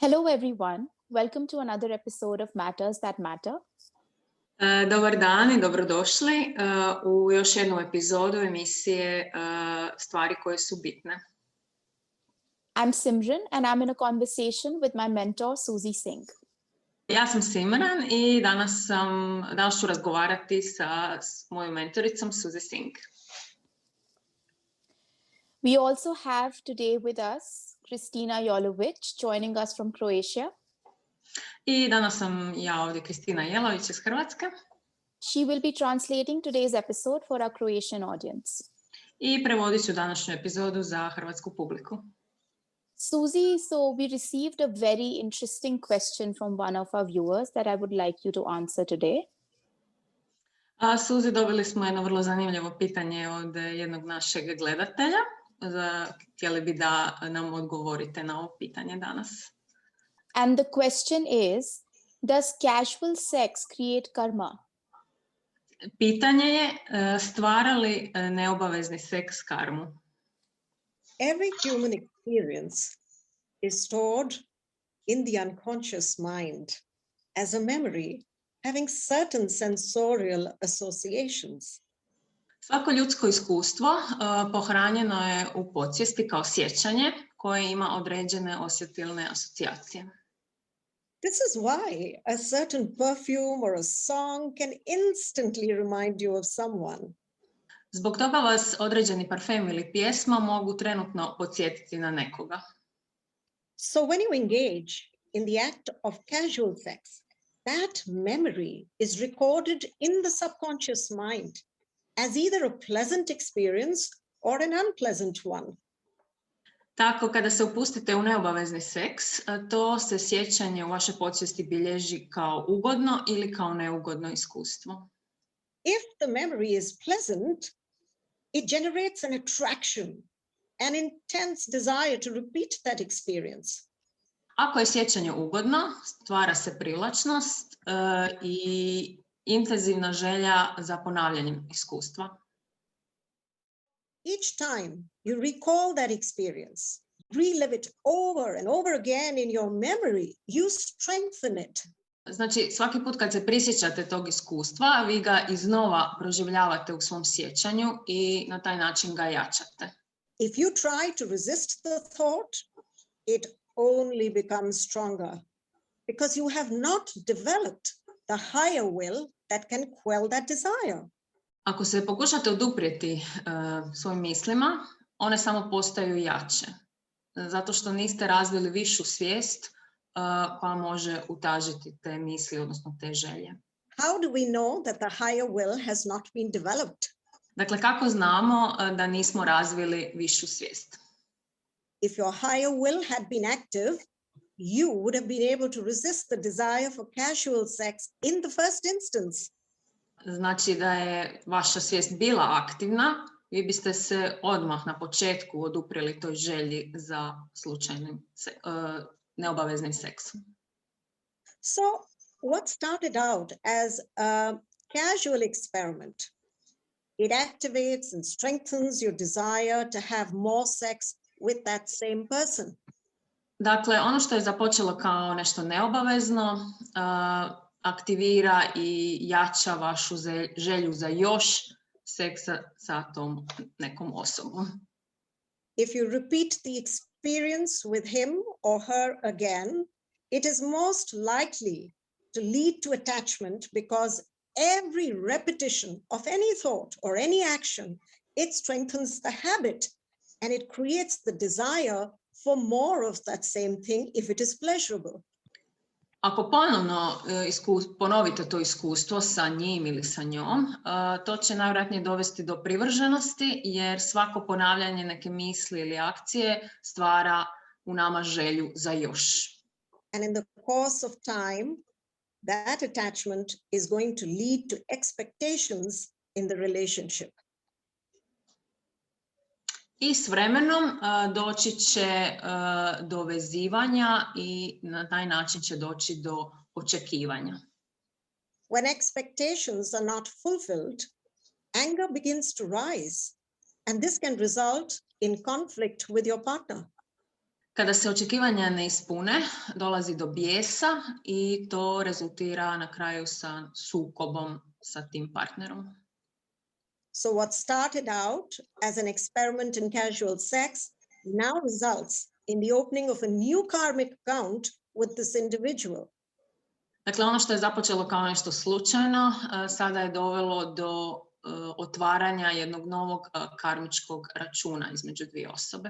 Hello, everyone. Welcome to another episode of Matters That Matter. Dobar dan i dobrodošli u još jednu epizodu emisije Stvari koje su bitne. I'm Simran and I'm in a conversation with my mentor, Suzy Singh. Ja sam Simran i danas ću razgovarati sa mojom mentoricom Suzy Singh. We also have today with us Kristina Jolovic joining us from Croatia. I danas sam ja ovdje Kristina Jelović iz Hrvatske. She will be translating today's episode for our Croatian audience. I prevodit ću današnju epizodu za hrvatsku publiku. Suzy, so we received a very interesting question from one of our viewers that I would like you to answer today. Suzy, dobili smo jedno vrlo zanimljivo pitanje od jednog našeg gledatelja. Htjeli bi da nam odgovorite na ovo pitanje danas. And the question is, does casual sex create karma? Pitanje je, stvara li neobavezni seks karmu? Every human experience is stored in the unconscious mind as a memory having certain sensorial associations. Svako ljudsko iskustvo pohranjeno je u podsvijesti kao sjećanje koje ima određene osjetilne asocijacije. This is why a certain perfume or a song can instantly remind you of someone. Zbog toga vas određeni parfem ili pjesma mogu trenutno podsjetiti na nekoga. So when you engage in the act of casual sex, that memory is recorded in the subconscious mind as either a pleasant experience or an unpleasant one. Tako, kada se upustite u neobavezni seks, to se sjećanje u vašoj podsvijesti bilježi kao ugodno ili kao neugodno iskustvo. If the memory is pleasant, it generates an attraction, an intense desire to repeat that experience. Ako je sjećanje ugodno, stvara se privlačnost i intenzivna želja za ponavljanjem iskustva. Each time you recall that experience, relive it over and over again in your memory, you strengthen it. Znači, svaki put kad se prisjećate tog iskustva, vi ga iznova proživljavate u svom sjećanju i na taj način ga jačate. If you try to resist the thought, it only becomes stronger because you have not developed the higher will that can quell that desire. Ako se pokušate oduprijeti svojim mislima, one samo postaju jače, zato što niste razvili višu svijest koja može utažiti te misli, odnosno te želje. How do we know that the higher will has not been developed? Dakle, kako znamo da nismo razvili višu svijest? If your higher will had been active, you would have been able to resist the desire for casual sex in the first instance. Znači, da je vaša svijest bila aktivna, vi biste se odmah na početku oduprijeli toj želji za slučajnim neobaveznim seksom. So, what started out as a casual experiment, it activates and strengthens your desire to have more sex with that same person. Dakle, ono što je započelo kao nešto neobavezno, aktivira i jača vašu želju za još seksa sa tom nekom osobom. If you repeat the experience with him or her again, it is most likely to lead to attachment because every repetition of any thought or any action, it strengthens the habit and it creates the desire for more of that same thing if it is pleasurable. Ako ponovno ponovite to iskustvo sa njim ili sa njom, to će najvjerojatnije dovesti do privrženosti, jer svako ponavljanje neke misli ili akcije stvara u nama želju za još. And in the course of time, that attachment is going to lead to expectations in the relationship. I s vremenom doći će do vezivanja i na taj način će doći do očekivanja. When expectations are not fulfilled, anger begins to rise, and this can result in conflict with your partner. Kada se očekivanja ne ispune, dolazi do bijesa i to rezultira na kraju sa sukobom sa tim partnerom. So what started out as an experiment in casual sex now results in the opening of a new karmic account with this individual. Dakle, ono što je započelo kao nešto slučajno, sada je dovelo do otvaranja jednog novog karmičkog računa između dvije osobe.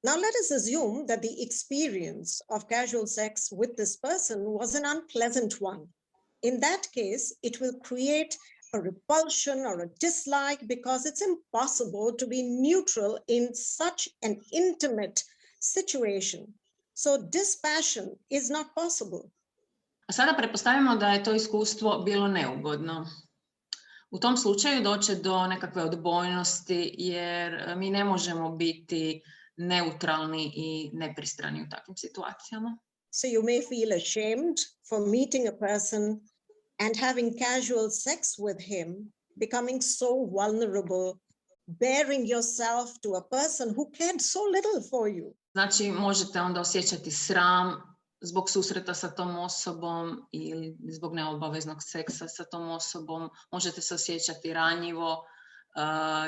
Now let us assume that the experience of casual sex with this person was an unpleasant one. In that case, it will create a repulsion or a dislike because it's impossible to be neutral in such an intimate situation. So dispassion is not possible. A sada pretpostavimo da je to iskustvo bilo neugodno. U tom slučaju doće do nekakve odbojnosti jer mi ne možemo biti neutralni i nepristrani u takvim situacijama. So you may feel ashamed for meeting a person and having casual sex with him, becoming so vulnerable, baring yourself to a person who cared so little for you. Znači, možete onda osjećati sram zbog susreta sa tom osobom ili zbog neobaveznog seksa sa tom osobom. Možete se osjećati ranjivo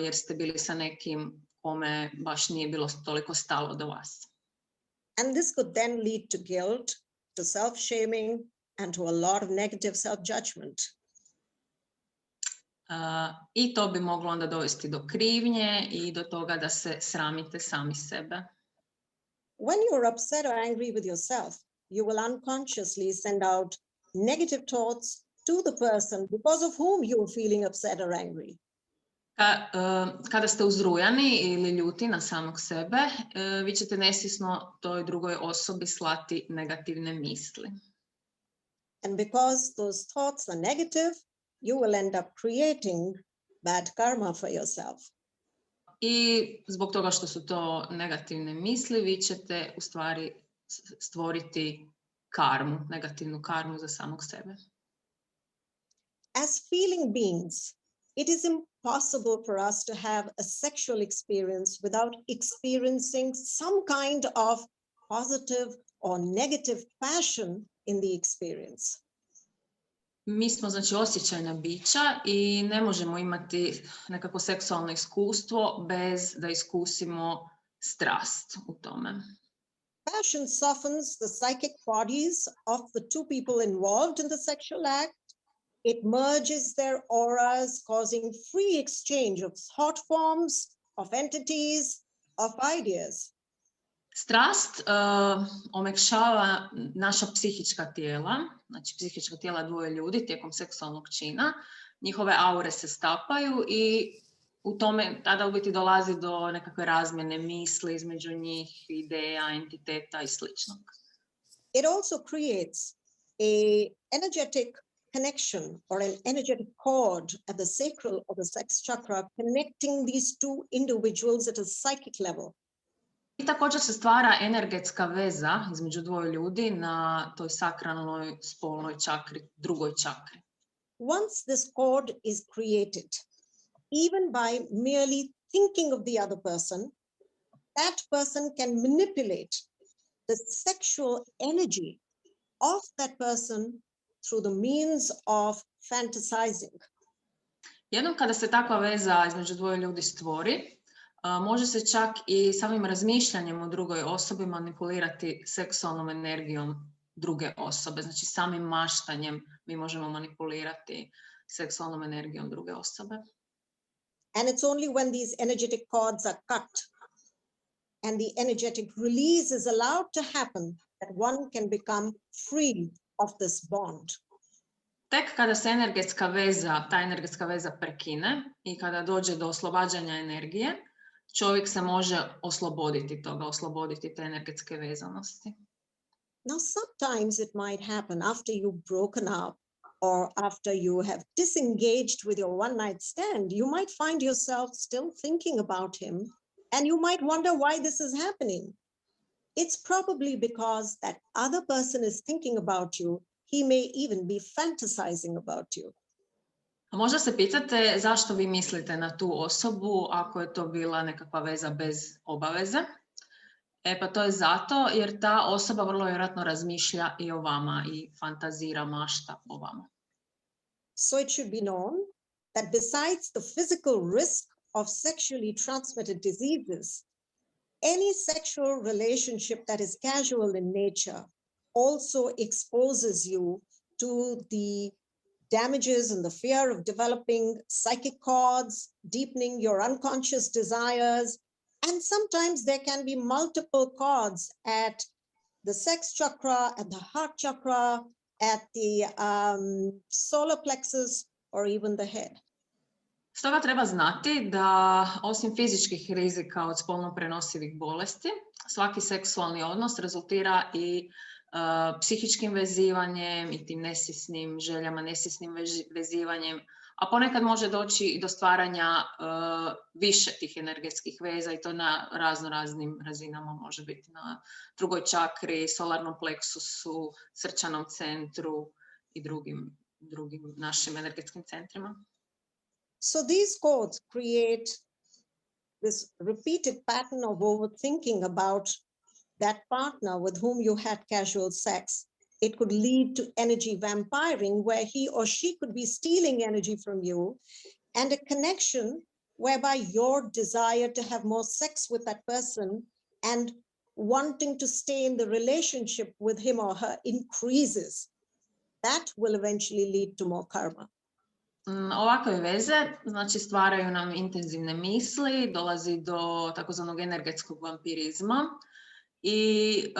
jer ste bili sa nekim kome baš nije bilo toliko stalo do vas. And this could then lead to guilt, to self-shaming, and to a lot of negative self-judgment. I to bi moglo onda dovesti do krivnje i do toga da se sramite sami sebe. When you're upset or angry with yourself, you will unconsciously send out negative thoughts to the person because of whom you're feeling upset or angry. Kada ste uzrujani ili ljuti na samog sebe, vi ćete nesvjesno toj drugoj osobi slati negativne misli. And because those thoughts are negative, you will end up creating bad karma for yourself. I zbog toga što su to negativne misli, vi ćete u stvari stvoriti karmu, negativnu karmu za samog sebe. As feeling beings, it is impossible for us to have a sexual experience without experiencing some kind of positive or negative passion in the experience. Mi smo znači osjećajna bića i ne možemo imati nekako seksualno iskustvo bez da iskusimo strast u tome. Passion softens the psychic bodies of the two people involved in the sexual act. It merges their auras, causing free exchange of thought forms, of entities, of ideas. Strast omekšava naša psihička tijela, znači psihička tijela dvoje ljudi tijekom seksualnog čina. Njihove aure se stapaju i u tome tada u biti dolazi do nekakve razmjene misli između njih, ideja, entiteta i sličnog. It also creates a energetic connection or an energetic cord at the sacral or the sex chakra connecting these two individuals at a psychic level. I također se stvara energetska veza između dvoje ljudi na toj sakralnoj spolnoj čakri, drugoj čakri. Once this cord is created, even by merely thinking of the other person, that person can manipulate the sexual energy of that person through the means of fantasizing. Jednom kada se takva veza između dvoje ljudi stvori, može se čak i samim razmišljanjem o drugoj osobi manipulirati seksualnom energijom druge osobe. Znači samim maštanjem mi možemo manipulirati seksualnom energijom druge osobe. And it's only when these energetic cords are cut and the energetic release is allowed to happen that one can become free of this bond. Tek kada se ta energetska veza prekine i kada dođe do oslobađanja energije, čovjek se može osloboditi toga, osloboditi te energetske vezanosti. Now, sometimes it might happen after you've broken up or after you have disengaged with your one-night stand, you might find yourself still thinking about him and you might wonder why this is happening. It's probably because that other person is thinking about you. He may even be fantasizing about you. A možda se pitate zašto vi mislite na tu osobu ako je to bila nekakva veza bez obaveze. Pa to je zato jer ta osoba vrlo vjerojatno razmišlja i o vama i fantazira, mašta o vama. So it should be known that besides the physical risk of sexually transmitted diseases, any sexual relationship that is casual in nature also exposes you to the damages and the fear of developing psychic cords, deepening your unconscious desires. And sometimes there can be multiple cords at the sex chakra, at the heart chakra, at the solar plexus, or even the head. Stoga treba znati da osim fizičkih rizika od spolno prenosivih bolesti, svaki seksualni odnos rezultira i psihičkim vezivanjem i tim nesvjesnim željama, nesvjesnim vezivanjem, a ponekad može doći i do stvaranja više tih energetskih veza i to na raznim razinama, može biti na drugoj čakri, solarnom pleksusu, srčanom centru i drugim našim energetskim centrima. So these cords create this repeated pattern of overthinking about that partner with whom you had casual sex. It could lead to energy vampiring, where he or she could be stealing energy from you, and a connection whereby your desire to have more sex with that person and wanting to stay in the relationship with him or her increases. That will eventually lead to more karma. Ovakve veze znači stvaraju nam intenzivne misli, dolazi do takozvanog energetskog vampirizma i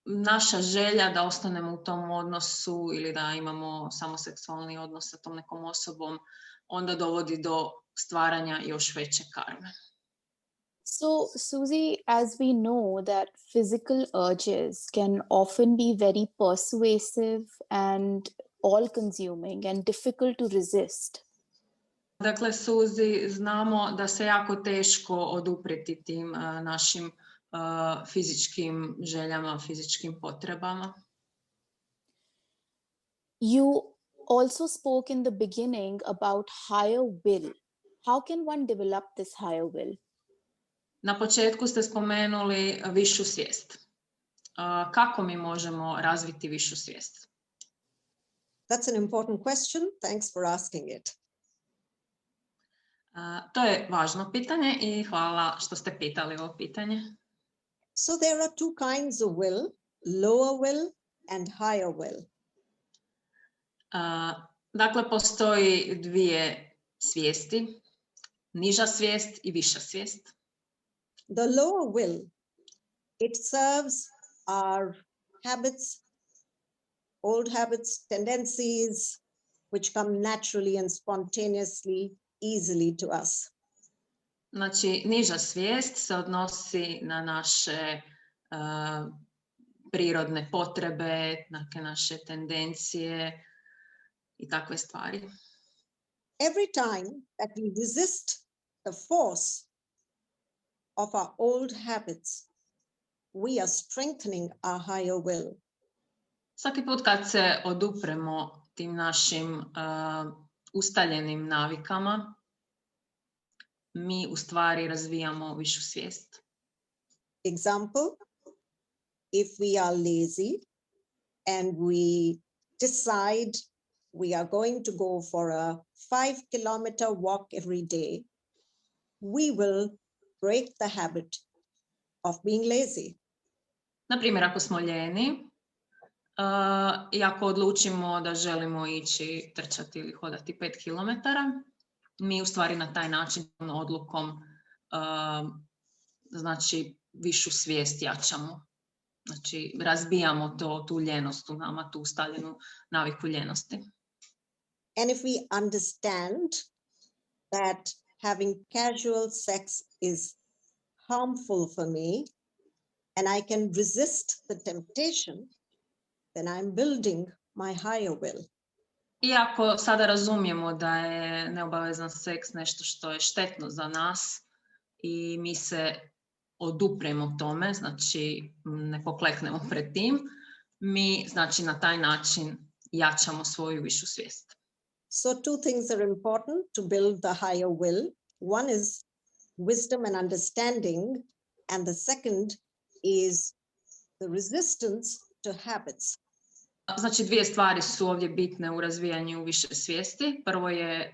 naša želja da ostanemo u tom odnosu ili da imamo samo seksualni odnos sa tom nekom osobom onda dovodi do stvaranja još veće karme. So, Suzy, as we know that physical urges can often be very persuasive and all-consuming and difficult to resist. Dakle, Suzy, znamo da se jako teško oduprijeti tim našim fizičkim željama, fizičkim potrebama. You also spoke in the beginning about higher will. How can one develop this higher will? Na početku ste spomenuli višu svijest. Kako mi možemo razviti višu svijest? That's an important question. Thanks for asking it. To je važno pitanje i hvala što ste pitali ovo pitanje. So there are two kinds of will, lower will and higher will. Dakle, postoji dvije svijesti, niža svijest i viša svijest. The lower will, it serves our habits, old habits, tendencies, which come naturally and spontaneously, easily to us. Znači, niža svijest se odnosi na naše prirodne potrebe, naše tendencije i takve stvari. Every time that we resist the force of our old habits, we are strengthening our higher will. Svaki put kad se odupremo tim našim ustaljenim navikama, mi u stvari razvijamo višu svijest. Example, if we are lazy and we decide we are going to go for a 5-kilometer walk every day, we will break the habit of being lazy. Naprimjer, ako smo ljeni i ako odlučimo da želimo ići trčati ili hodati 5 kilometara, mi u stvari na taj način odlukom znači višu svijest jačamo. Znači razbijamo tu ljenost u nama, tu ustaljenu naviku ljenosti. And if we understand that having casual sex is harmful for me and I can resist the temptation, then I'm building my higher will. Iako sada razumijemo da je neobavezan seks nešto što je štetno za nas i mi se odupremo tome, znači ne pokleknemo pred tim, mi znači na taj način jačamo svoju višu svijest. So two things are important to build the higher will. One is wisdom and understanding And the second is the resistance to habits. Znači, dvije stvari su ovdje bitne u razvijanju više svijesti. Prvo je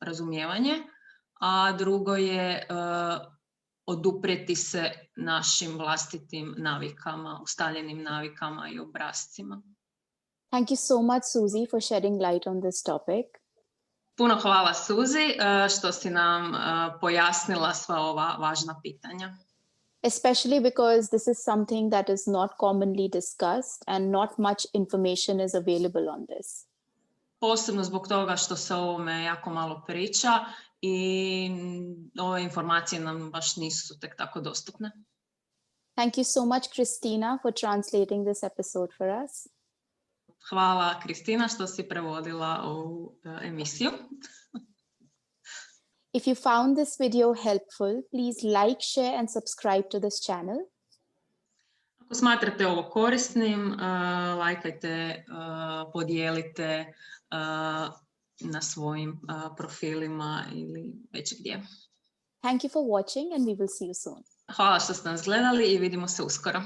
razumijevanje, a drugo je oduprijeti se našim vlastitim navikama, ustaljenim navikama i obrascima. Thank you so much, Suzy, for shedding light on this topic. Puno hvala, Suzy, što si nam pojasnila sva ova važna pitanja. Especially because this is something that is not commonly discussed and not much information is available on this. Posebno zbog toga što se o ovome jako malo priča i ove informacije nam baš nisu tek tako dostupne. Thank you so much, Christina, for translating this episode for us. Hvala, Kristina, što si prevodila ovu emisiju. If you found this video helpful, please like, share, and subscribe to this channel. Ako smatrate ovo korisnim, lajkajte, podijelite na svojim profilima ili već gdje. Thank you for watching, and we will see you soon. Hvala što ste nas gledali i vidimo se uskoro.